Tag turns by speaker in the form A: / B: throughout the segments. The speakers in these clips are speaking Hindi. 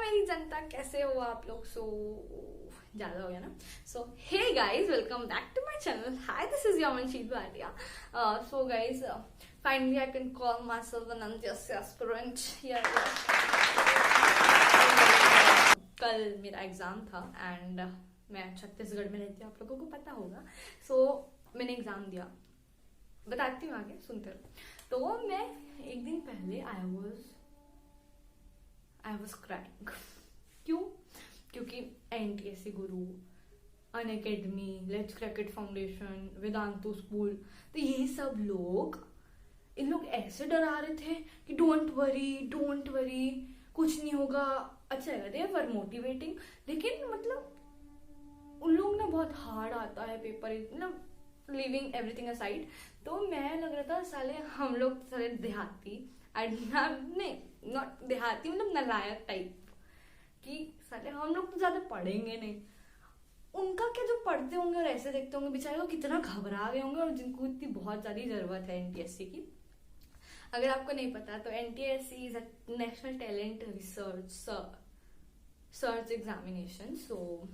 A: मेरी जनता, कैसे हो आप लोग? ज्यादा हो गया ना. So hey guys, welcome back to my channel. Hi, this is your Mansheet Bhatia. So guys, finally I can call myself an MTSC aspirant. कल मेरा एग्जाम था एंड मैं छत्तीसगढ़ में रहती हूँ, आप लोगों को पता होगा. सो मैंने एग्जाम दिया, बताती हूँ आगे, सुनते रहो. तो मैं एक दिन पहले आई वॉज क्राइंग. क्यों? क्योंकि NTSC Guru, Unacademy, let's क्रैकेट foundation, Vedantu school, तो ये सब लोग, इन लोग ऐसे डरा रहे थे कि डोंट वरी, कुछ नहीं होगा, अच्छा है. दे वर मोटिवेटिंग, लेकिन मतलब उन लोग ना बहुत हार्ड आता है पेपर, मतलब लिविंग एवरीथिंग असाइड. तो मैं लग रहा था साले हम लोग साले देहाती, नहीं नॉट देहाती, मतलब नलायक टाइप, कि साले हम लोग तो ज्यादा पढ़ेंगे नहीं. उनका क्या, जो पढ़ते होंगे और ऐसे देखते होंगे बेचारे को कितना घबरा गए होंगे, और जिनको इतनी बहुत ज्यादा जरूरत है एनटीएससी की. अगर आपको नहीं पता तो NTSC is a national talent research search examination. So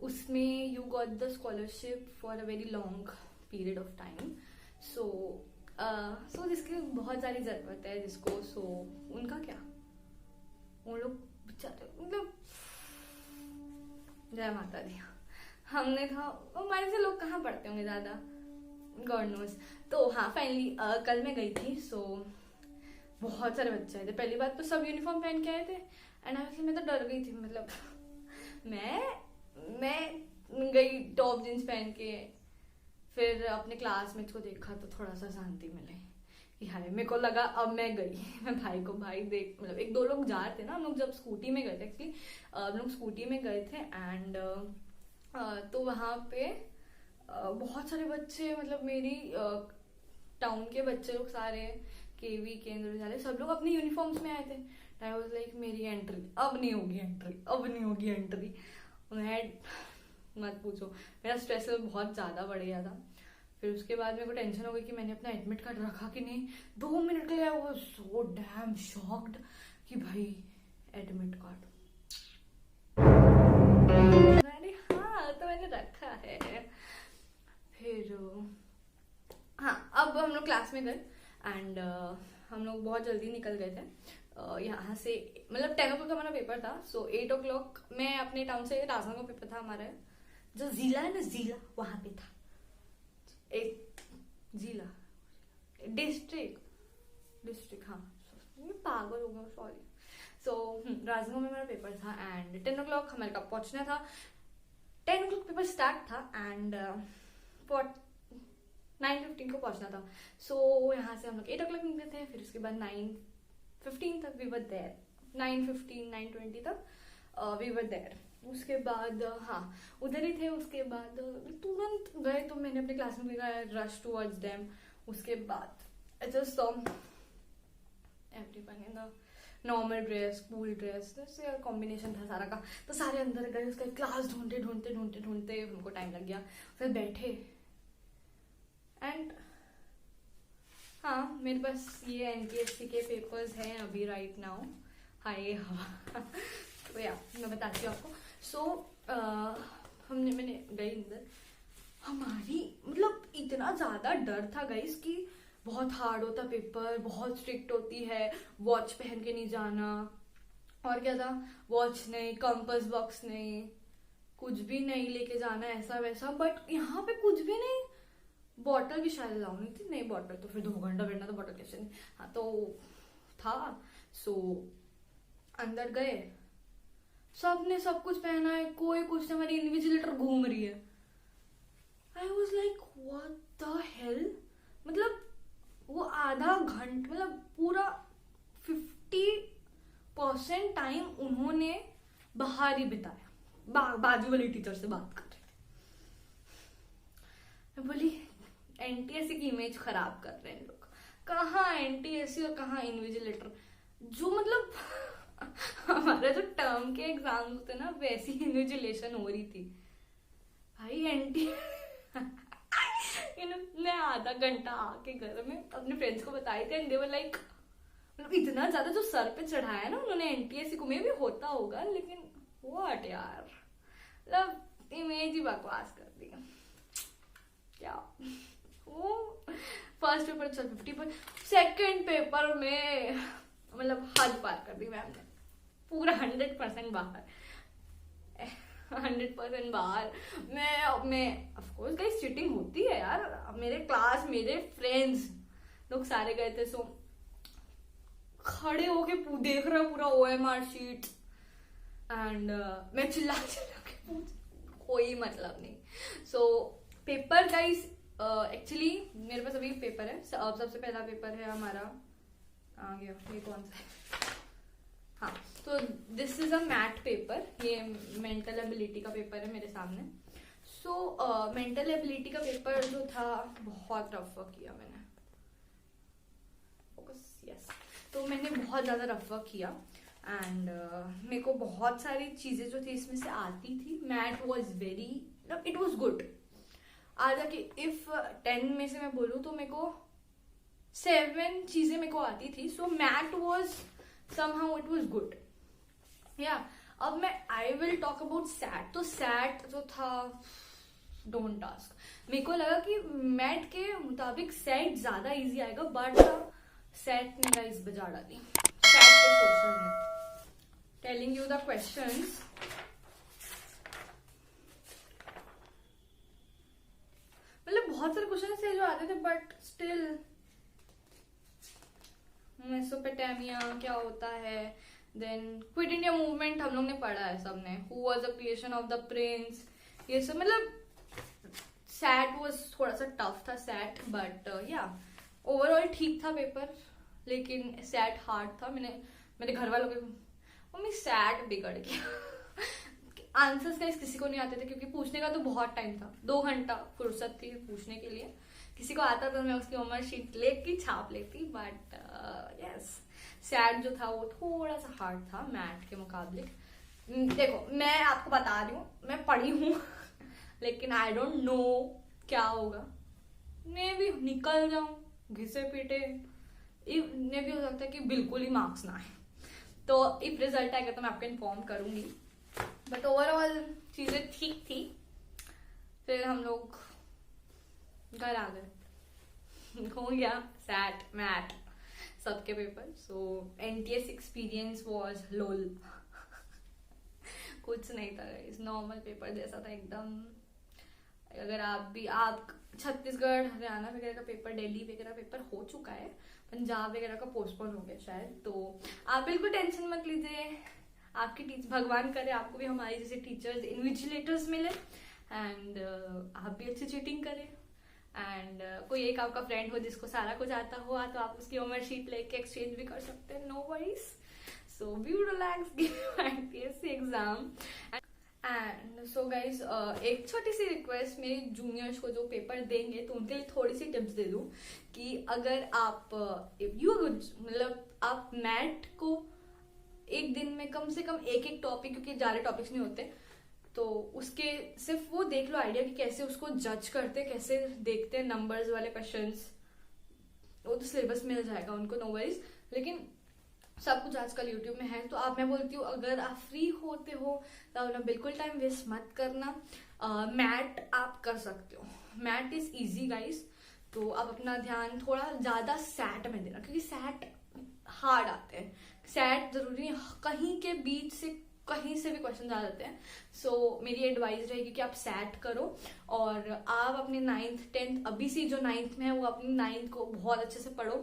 A: उसमें you got the scholarship for a very long period of time. So जिसकी बहुत सारी जरूरत है जिसको, सो उनका क्या, वो लोग बेचारे, मतलब जय माता दी. हमने था, हमारे से लोग कहाँ पढ़ते होंगे ज्यादा, गॉड नोज. तो हाँ, फाइनली कल मैं गई थी. सो बहुत सारे बच्चे आए थे. पहली बात तो सब यूनिफॉर्म पहन के आए थे एंड मैं तो डर गई थी. मतलब मैं गई टॉप जींस पहन के, फिर अपने क्लासमेट्स को देखा तो थोड़ा सा शांति मिले कि हाय. मेरे को लगा अब मैं गई मैं भाई को, भाई देख, मतलब एक दो लोग जा रहे थे ना, हम लोग जब स्कूटी में गए थे, एक्चुअली हम लोग स्कूटी में गए थे एंड तो वहाँ पे बहुत सारे बच्चे, मतलब मेरी टाउन के बच्चे लोग सारे, केवी केंद्र विद्यालय, सब लोग अपनी यूनिफॉर्म्स में आए थे. आई वाज लाइक मेरी एंट्री अब नहीं होगी एंट्री. मैं मत पूछो, मेरा स्ट्रेस लेवल बहुत ज्यादा बढ़ गया था. फिर उसके बाद मेरे को टेंशन हो गई कि मैंने अपना एडमिट कार्ड रखा कि नहीं. 2 मिनट के लिए वो सो डैम शॉक्ड कि भाई एडमिट कार्ड, अरे हाँ तो मैंने रखा है. फिर हाँ, अब हम लोग क्लास में गए एंड हम लोग बहुत जल्दी निकल गए थे यहाँ से. मतलब 10 o'clock का हमारा पेपर था. सो 8 o'clock मैं अपने टाउन से, राजनांदगांव पेपर था हमारा, जो जिला है ना, जिला वहां पे था. एक जिला, डिस्ट्रिक्ट हाँ, मैं पागल हो गया, सॉरी. सो राजनांदगांव में मेरा पेपर था एंड 10 o'clock हमारे का पहुंचना था. 10 o'clock पेपर स्टार्ट था एंड 9:15 को पहुंचना था. सो यहाँ से हम लोग 8 o'clock निकले थे. फिर उसके बाद 9:15 तक वी वर देयर, 9:15 9:20 तक वी वर देयर. उसके बाद हाँ, उधर ही थे. उसके बाद तुरंत गए तो मैंने अपने क्लास में देखा, रश टुवर्ड्स देम. उसके बाद I just saw everyone in the normal dress, school dress, जैसे कॉम्बिनेशन था सारा का. तो सारे अंदर गए, उसका क्लास ढूंढते हमको टाइम लग गया. फिर बैठे एंड हाँ, मेरे पास ये एनटीएससी के पेपर्स हैं अभी राइट नाउ. हाय हाँ तो या मैं बताती हूँ आपको. सो मैंने गई अंदर. हमारी मतलब इतना ज्यादा डर था गाइस कि बहुत हार्ड होता पेपर, बहुत स्ट्रिक्ट होती है, वॉच पहन के नहीं जाना, और क्या था, वॉच नहीं, कंपास बॉक्स नहीं, कुछ भी नहीं लेके जाना, ऐसा वैसा. बट यहाँ पे कुछ भी नहीं. बॉटल भी शायद अलाउ नहीं थी. नहीं बॉटल तो फिर 2 घंटा बैठना, तो बॉटल कैसे नहीं. हाँ तो था. सो अंदर गए, सबने सब कुछ पहना है, कोई कुछ नहीं. हमारी इन्विजिलेटर घूम रही है. I was like what the hell. मतलब वो आधा घंटा, मतलब पूरा 50% टाइम उन्होंने बाहर ही बिताया. बाजू वाली टीचर से बात कर रहे थे. मैं बोली एनटीएससी की इमेज खराब कर रहे हैं लोग. कहाँ एनटीएससी और कहाँ इन्विजिलेटर. जो मतलब हमारा जो टर्म के एग्जाम होते ना, वैसी इन्विजिलेशन हो रही थी भाई. एनटी मैं आधा घंटा आके घर में अपने फ्रेंड्स को बताई थी एंड दे वर लाइक मतलब इतना ज्यादा जो सर पे चढ़ाया ना उन्होंने एनटीएससी को, में भी होता होगा लेकिन व्हाट यार, मतलब इमेज ही बकवास कर दी क्या। वो फर्स्ट पेपर चल 50 पर, सेकेंड पेपर में मतलब हद पार कर दी मैम ने, पूरा 100% बाहर, 100% बाहर। मैं ऑफकोर्स गाइस चीटिंग होती है यार, मेरे क्लास मेरे फ्रेंड्स लोग सारे गए थे, सो खड़े होके देख रहे पूरा OMR शीट एंड मैं चिल्ला चिल्ला के पूछ, कोई मतलब नहीं। सो पेपर गाइस एक्चुअली मेरे पास अभी पेपर है, सबसे पहला पेपर है हमारा, आ गया ये कौन सा है, हाँ, तो this is a math paper, ये मेंटल एबिलिटी का पेपर है मेरे सामने। सो मेंटल एबिलिटी का पेपर जो था बहुत रफ वर्क किया मैंने, फोकस यस, तो मैंने बहुत ज़्यादा रफ वर्क किया एंड मेरे को बहुत सारी चीज़ें जो थी इसमें से आती थी। Math was very, it was good. आज कि इफ 10 में से मैं बोलूँ तो मेरे को 7 चीज़ें मेरे को आती थी। So math was somehow it was good, yeah। अब मैं I will talk about SAT. तो सैट जो था डोंट टास्क, मेरे को लगा कि मैथ के मुताबिक सैट ज्यादा इजी आएगा, बट सैट ने गाइस बजा डाली। सैट के क्वेश्चन है, टेलिंग यू द क्वेश्चंस, मतलब बहुत सारे क्वेश्चन थे जो आते थे, बट स्टिल मेसोपोटामिया क्या होता है, देन क्विट इंडिया मूवमेंट हम लोग ने पढ़ा है सबने, who was the creation of the Prince, ये सब। मतलब सैट वाज थोड़ा सा टफ था सैट, बट या ओवरऑल ठीक था पेपर, लेकिन सैट हार्ड था। मेरे घर वालों के मम्मी सैट बिगड़ गया। आंसर्स गाइस किसी को नहीं आते थे, क्योंकि पूछने का तो बहुत टाइम था, 2 घंटा फुर्सत थी पूछने के लिए। किसी को आता तो मैं उसकी उम्र शीट लेके छाप लेती, बट यस सैट जो था वो थोड़ा सा हार्ड था मैथ के मुकाबले। देखो मैं आपको बता रही हूँ, मैं पढ़ी हूँ लेकिन आई डोंट नो क्या होगा, मैं भी निकल जाऊं घिसे पीटे, इन्हें भी हो सकता है कि बिल्कुल ही मार्क्स ना आए। तो इफ रिजल्ट आएगा तो मैं आपको इन्फॉर्म करूंगी, बट ओवरऑल चीजें ठीक थी। फिर हम लोग घर आ गए, हो गया सैट मैथ सबके paper. So NTS experience was lol कुछ नहीं था इस नॉर्मल पेपर जैसा था एकदम। अगर आप छत्तीसगढ़ हरियाणा वगैरह का पेपर, दिल्ली वगैरह पेपर हो चुका है, पंजाब वगैरह का पोस्टपोन हो गया शायद, तो आप बिल्कुल टेंशन मत लीजिए। आपकी भगवान करे आपको भी हमारे जैसे टीचर्स इन्विजिलेटर्स मिले एंड आप भी अच्छी चीटिंग करें, एंड कोई एक आपका फ्रेंड हो जिसको सारा कुछ आता हो तो आप उसकी उम्र शीट लेके एक्सचेंज भी कर सकते हैं, no worries. So be relax, give IPSC exam. And so guys एक छोटी सी रिक्वेस्ट, मेरे जूनियर्स को जो पेपर देंगे तो उनके लिए थोड़ी सी टिप्स दे दूं कि अगर आप मतलब आप मैथ को एक दिन में कम से कम एक टॉपिक, क्योंकि ज्यादा टॉपिक्स नहीं होते, तो उसके सिर्फ वो देख लो आइडिया कि कैसे उसको जज करते, कैसे देखते हैं नंबर्स वाले क्वेश्चंस, वो तो सिलेबस मिल जाएगा उनको, नो वरीज। लेकिन सब कुछ आजकल यूट्यूब में है, तो मैं बोलती हूँ अगर आप फ्री होते हो तो ना बिल्कुल टाइम वेस्ट मत करना। मैथ आप कर सकते हो, मैथ इज इजी गाइस, तो आप अपना ध्यान थोड़ा ज्यादा सैट में देना, क्योंकि सैट हार्ड आते हैं। सैट जरूरी कहीं के बीच से कहीं से भी क्वेश्चन आ जाते हैं। सो मेरी एडवाइस रहेगी कि आप सैट करो और आप अपने 9th 10th अभी से जो 9th में है वो अपनी 9th को बहुत अच्छे से पढ़ो,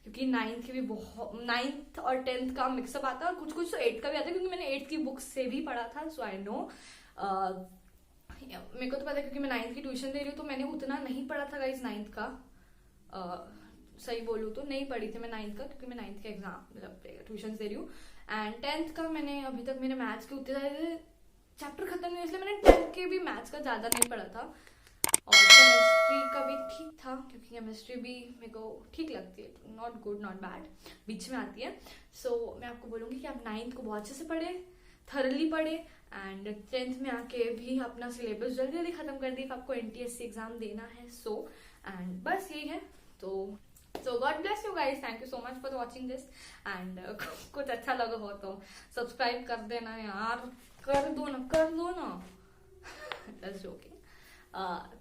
A: क्योंकि 9th के भी 9th और 10th का मिक्सअप आता है और कुछ कुछ तो 8th का भी आता है, क्योंकि मैंने 8th की बुक्स से भी पढ़ा था। सो आई नो, मेरे को तो पता है क्योंकि मैं 9th की ट्यूशन दे रही हूँ, तो मैंने उतना नहीं पढ़ा था गाइस 9th का। सही बोलूँ तो नहीं पढ़ी थी मैं 9th का, क्योंकि मैं 9th के एग्जाम मतलब ट्यूशन दे रही हूँ। एंड 10th का मैंने अभी तक मेरे मैथ्स के उतने सारे चैप्टर खत्म नहीं, इसलिए मैंने 10th के भी मैथ्स का ज्यादा नहीं पढ़ा था। और केमिस्ट्री का भी ठीक था, क्योंकि केमिस्ट्री भी मेरे को ठीक लगती है, नॉट गुड नॉट बैड, बीच में आती है। सो मैं आपको बोलूँगी कि आप 9th को बहुत अच्छे से पढ़े, थरली पढ़े, एंड 10th में आके भी अपना सिलेबस जल्दी जल्दी खत्म कर दिए, आपको एनटीएससी एग्जाम देना है। सो एंड बस यही है। तो so god bless you guys, thank you so much for watching this and कुछ अच्छा लगा हो तो सब्सक्राइब कर देना यार, कर दो ना जस्ट जोकिंग।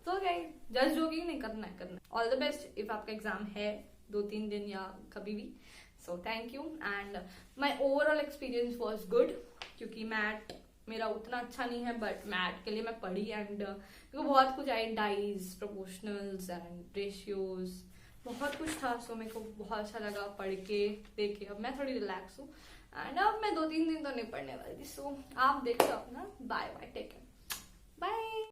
A: तो गाइस जस्ट जोकिंग नहीं, करना है। ऑल द बेस्ट इफ आपका एग्जाम है 2-3 दिन या कभी भी। So thank you and my overall experience was good, क्योंकि मैथ मेरा उतना अच्छा नहीं है बट मैथ के लिए मैं पढ़ी एंड क्योंकि बहुत कुछ आई, डाइज, प्रोपोर्शनल्स एंड रेशियोज, बहुत कुछ था। सो मेरे को बहुत अच्छा लगा पढ़ के, देख के। अब मैं थोड़ी रिलैक्स हूँ एंड अब मैं 2-3 दिन तो नहीं पढ़ने वाली थी। सो आप देखो अपना, bye bye, take care, bye.